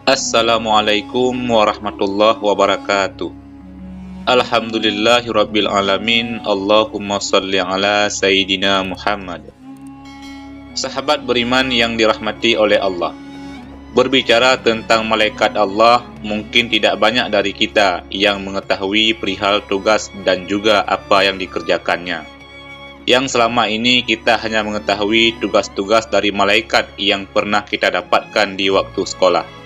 Assalamualaikum warahmatullahi wabarakatuh. Alhamdulillahirabbil alamin. Allahumma shalli ala sayyidina Muhammad. Sahabat beriman yang dirahmati oleh Allah, berbicara tentang malaikat Allah, mungkin tidak banyak dari kita yang mengetahui perihal tugas dan juga apa yang dikerjakannya. Yang selama ini kita hanya mengetahui tugas-tugas dari malaikat yang pernah kita dapatkan di waktu sekolah.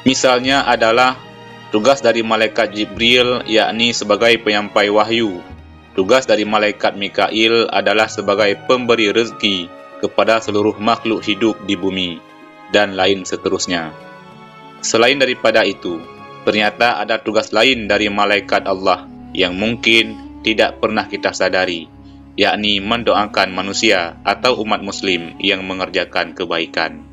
Misalnya adalah tugas dari malaikat Jibril, yakni sebagai penyampai wahyu. Tugas dari malaikat Mikail adalah sebagai pemberi rezeki kepada seluruh makhluk hidup di bumi, dan lain seterusnya. Selain daripada itu, ternyata ada tugas lain dari malaikat Allah yang mungkin tidak pernah kita sadari, yakni mendoakan manusia atau umat muslim yang mengerjakan kebaikan.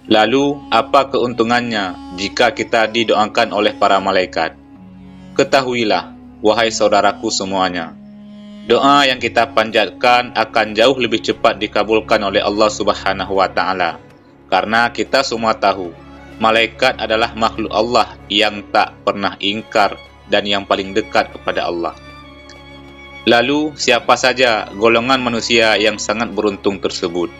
Lalu, apa keuntungannya jika kita didoakan oleh para malaikat? Ketahuilah, wahai saudaraku semuanya, doa yang kita panjatkan akan jauh lebih cepat dikabulkan oleh Allah Subhanahu wa Ta'ala. Karena kita semua tahu, malaikat adalah makhluk Allah yang tak pernah ingkar dan yang paling dekat kepada Allah. Lalu, siapa saja golongan manusia yang sangat beruntung tersebut?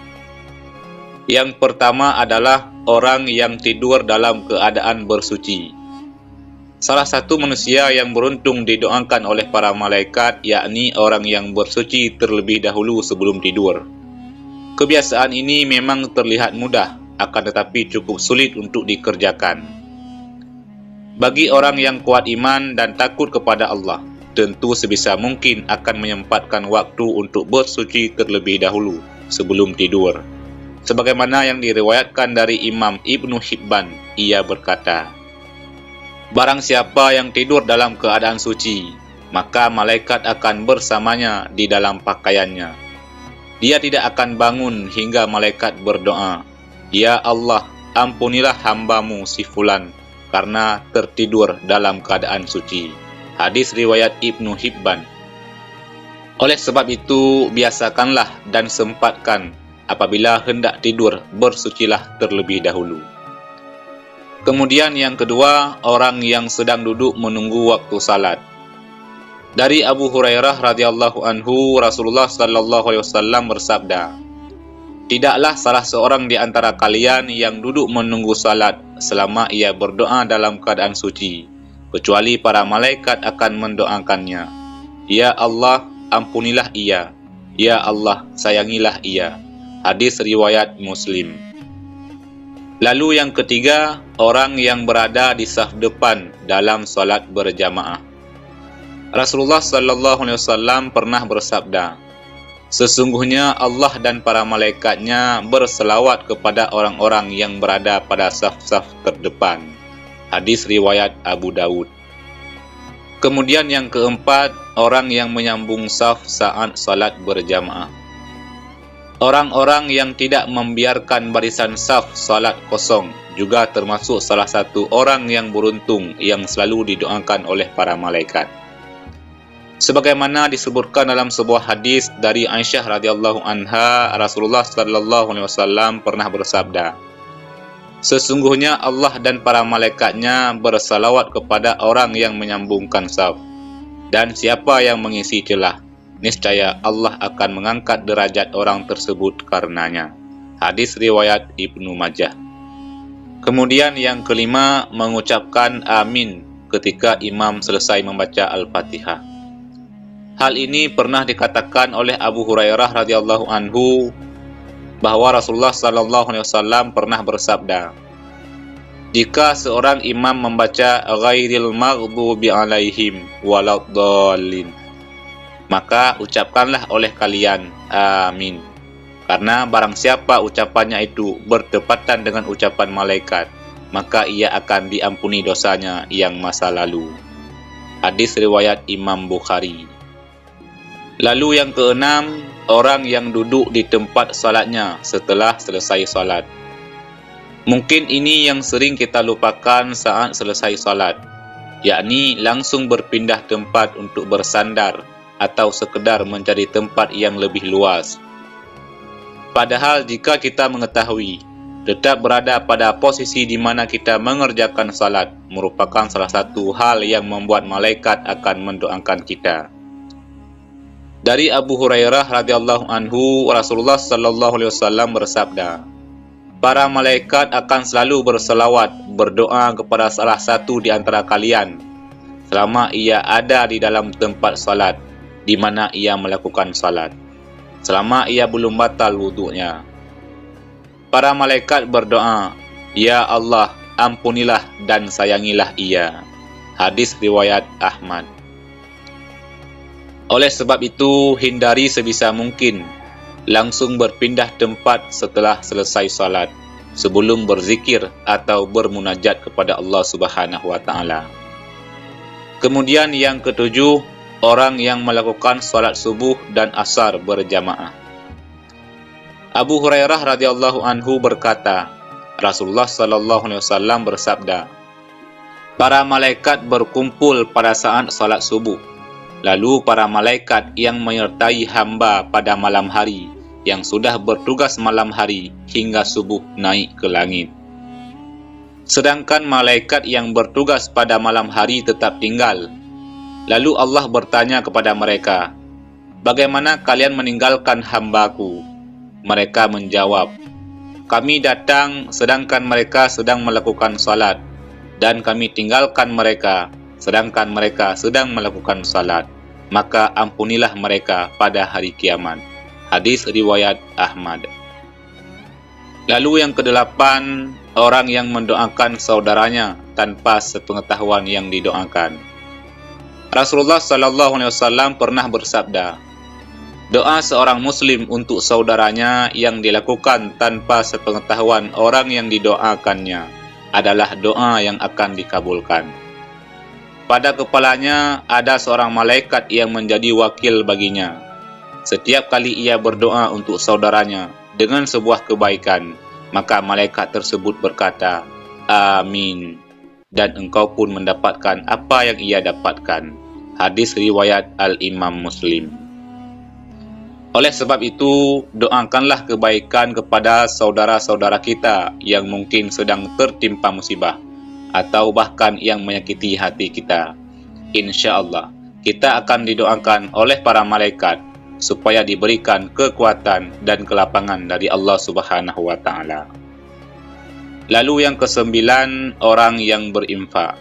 Yang pertama adalah orang yang tidur dalam keadaan bersuci. Salah satu manusia yang beruntung didoakan oleh para malaikat, yakni orang yang bersuci terlebih dahulu sebelum tidur. Kebiasaan ini memang terlihat mudah, akan tetapi cukup sulit untuk dikerjakan. Bagi orang yang kuat iman dan takut kepada Allah, tentu sebisa mungkin akan menyempatkan waktu untuk bersuci terlebih dahulu sebelum tidur. Sebagaimana yang diriwayatkan dari Imam Ibnu Hibban, ia berkata, "Barang siapa yang tidur dalam keadaan suci, maka malaikat akan bersamanya di dalam pakaiannya. Dia tidak akan bangun hingga malaikat berdoa, 'Ya Allah, ampunilah hambamu si fulan karena tertidur dalam keadaan suci.'" Hadis riwayat Ibnu Hibban. Oleh sebab itu, biasakanlah dan sempatkan apabila hendak tidur, bersucilah terlebih dahulu. Kemudian yang kedua, orang yang sedang duduk menunggu waktu salat. Dari Abu Hurairah radhiyallahu anhu, Rasulullah sallallahu alaihi wasallam bersabda, "Tidaklah salah seorang di antara kalian yang duduk menunggu salat selama ia berdoa dalam keadaan suci, kecuali para malaikat akan mendoakannya, 'Ya Allah, ampunilah ia. Ya Allah, sayangilah ia.'" Hadis riwayat Muslim. Lalu yang ketiga, orang yang berada di saf depan dalam salat berjamaah. Rasulullah sallallahu alaihi wasallam pernah bersabda, "Sesungguhnya Allah dan para malaikatnya berselawat kepada orang-orang yang berada pada saf-saf terdepan." Hadis riwayat Abu Dawud. Kemudian yang keempat, orang yang menyambung saf saat salat berjamaah. Orang-orang yang tidak membiarkan barisan saf salat kosong juga termasuk salah satu orang yang beruntung yang selalu didoakan oleh para malaikat. Sebagaimana disebutkan dalam sebuah hadis dari Aisyah radhiyallahu anha, Rasulullah sallallahu alaihi wasallam pernah bersabda, "Sesungguhnya Allah dan para malaikatnya bersalawat kepada orang yang menyambungkan saf, dan siapa yang mengisi celah, niscaya Allah akan mengangkat derajat orang tersebut karenanya." Hadis riwayat Ibnu Majah. Kemudian yang kelima, mengucapkan amin ketika imam selesai membaca Al-Fatihah. Hal ini pernah dikatakan oleh Abu Hurairah radhiyallahu anhu bahwa Rasulullah sallallahu alaihi wasallam pernah bersabda, "Jika seorang imam membaca ghairil maghdubi alaihim waladdallin, maka ucapkanlah oleh kalian amin. Karena barang siapa ucapannya itu bertepatan dengan ucapan malaikat, maka ia akan diampuni dosanya yang masa lalu." Hadis riwayat Imam Bukhari. Lalu yang keenam, orang yang duduk di tempat salatnya setelah selesai salat. Mungkin ini yang sering kita lupakan saat selesai salat, yakni langsung berpindah tempat untuk bersandar atau sekedar mencari tempat yang lebih luas. Padahal jika kita mengetahui tetap berada pada posisi di mana kita mengerjakan salat merupakan salah satu hal yang membuat malaikat akan mendoakan kita. Dari Abu Hurairah radhiyallahu anhu, Rasulullah sallallahu alaihi wasallam bersabda, para malaikat akan selalu berselawat, berdoa kepada salah satu di antara kalian selama ia ada di dalam tempat salat di mana ia melakukan salat, selama ia belum batal wuduknya. Para malaikat berdoa, "Ya Allah, ampunilah dan sayangilah ia." Hadis riwayat Ahmad. Oleh sebab itu, hindari sebisa mungkin langsung berpindah tempat setelah selesai salat, sebelum berzikir atau bermunajat kepada Allah Subhanahu wa taala. Kemudian yang ketujuh, orang yang melakukan salat subuh dan asar berjamaah. Abu Hurairah radhiyallahu anhu berkata, Rasulullah sallallahu alaihi wasallam bersabda, para malaikat berkumpul pada saat salat subuh. Lalu para malaikat yang menyertai hamba pada malam hari, yang sudah bertugas malam hari hingga subuh naik ke langit. Sedangkan malaikat yang bertugas pada malam hari tetap tinggal. Lalu Allah bertanya kepada mereka, bagaimana kalian meninggalkan hamba-Ku? Mereka menjawab, kami datang sedangkan mereka sedang melakukan salat, dan kami tinggalkan mereka sedangkan mereka sedang melakukan salat. Maka ampunilah mereka pada hari kiamat. Hadis riwayat Ahmad. Lalu yang kedelapan, orang yang mendoakan saudaranya tanpa sepengetahuan yang didoakan. Rasulullah sallallahu alaihi wasallam pernah bersabda, doa seorang muslim untuk saudaranya yang dilakukan tanpa sepengetahuan orang yang didoakannya adalah doa yang akan dikabulkan. Pada kepalanya ada seorang malaikat yang menjadi wakil baginya. Setiap kali ia berdoa untuk saudaranya dengan sebuah kebaikan, maka malaikat tersebut berkata, Amin. Dan engkau pun mendapatkan apa yang ia dapatkan. Hadis riwayat Al-Imam Muslim. Oleh sebab itu, doakanlah kebaikan kepada saudara-saudara kita yang mungkin sedang tertimpa musibah, atau bahkan yang menyakiti hati kita. Insya Allah, kita akan didoakan oleh para malaikat supaya diberikan kekuatan dan kelapangan dari Allah Subhanahu wa taala. Lalu yang kesembilan, orang yang berinfak.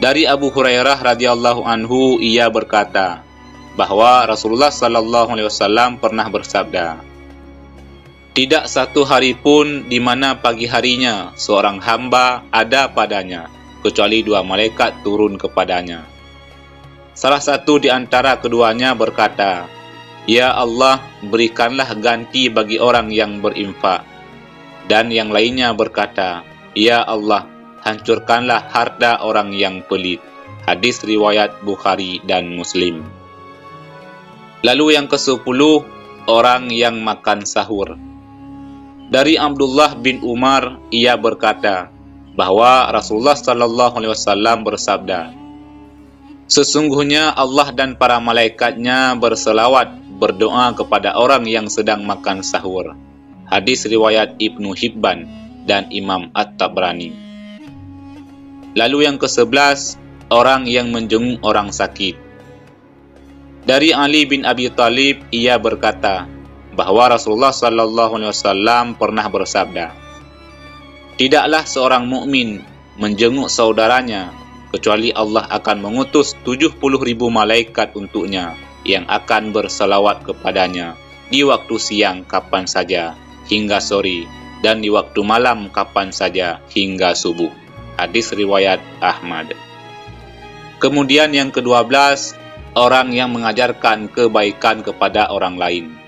Dari Abu Hurairah radhiyallahu anhu, ia berkata bahwa Rasulullah sallallahu alaihi wasallam pernah bersabda, tidak satu hari pun di mana pagi harinya seorang hamba ada padanya, kecuali dua malaikat turun kepadanya. Salah satu di antara keduanya berkata, Ya Allah, berikanlah ganti bagi orang yang berinfak. Dan yang lainnya berkata, Ya Allah, hancurkanlah harta orang yang pelit. Hadis riwayat Bukhari dan Muslim. Lalu yang ke-10, orang yang makan sahur. Dari Abdullah bin Umar, ia berkata bahwa Rasulullah sallallahu alaihi wasallam bersabda, sesungguhnya Allah dan para malaikatnya berselawat berdoa kepada orang yang sedang makan sahur. Hadis riwayat Ibnu Hibban dan Imam At-Tabrani. Lalu yang ke-11, orang yang menjenguk orang sakit. Dari Ali bin Abi Thalib, ia berkata bahwa Rasulullah sallallahu alaihi wasallam pernah bersabda, tidaklah seorang mukmin menjenguk saudaranya kecuali Allah akan mengutus 70.000 malaikat untuknya yang akan berselawat kepadanya di waktu siang kapan saja hingga sore dan di waktu malam kapan saja hingga subuh. Hadis riwayat Ahmad. Kemudian yang ke-12, orang yang mengajarkan kebaikan kepada orang lain.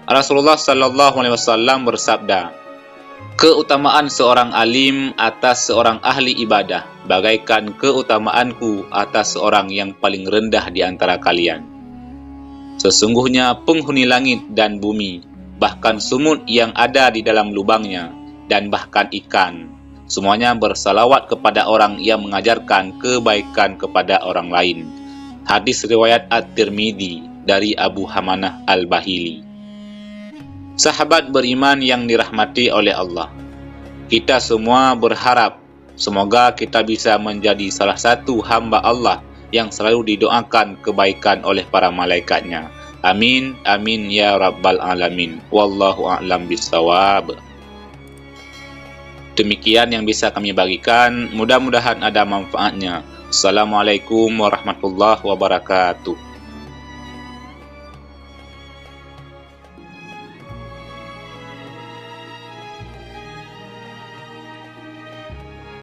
Rasulullah sallallahu alaihi wasallam bersabda, keutamaan seorang alim atas seorang ahli ibadah bagaikan keutamaanku atas seorang yang paling rendah di antara kalian. Sesungguhnya penghuni langit dan bumi, bahkan sumut yang ada di dalam lubangnya, dan bahkan ikan, semuanya bersalawat kepada orang yang mengajarkan kebaikan kepada orang lain. Hadis riwayat At-Tirmidzi dari Abu Hamanah Al-Bahili. Sahabat beriman yang dirahmati oleh Allah, kita semua berharap semoga kita bisa menjadi salah satu hamba Allah yang selalu didoakan kebaikan oleh para malaikatnya. Amin, amin ya rabbal alamin. Wallahu a'lam bissawab. Demikian yang bisa kami bagikan, mudah-mudahan ada manfaatnya. Assalamualaikum warahmatullahi wabarakatuh.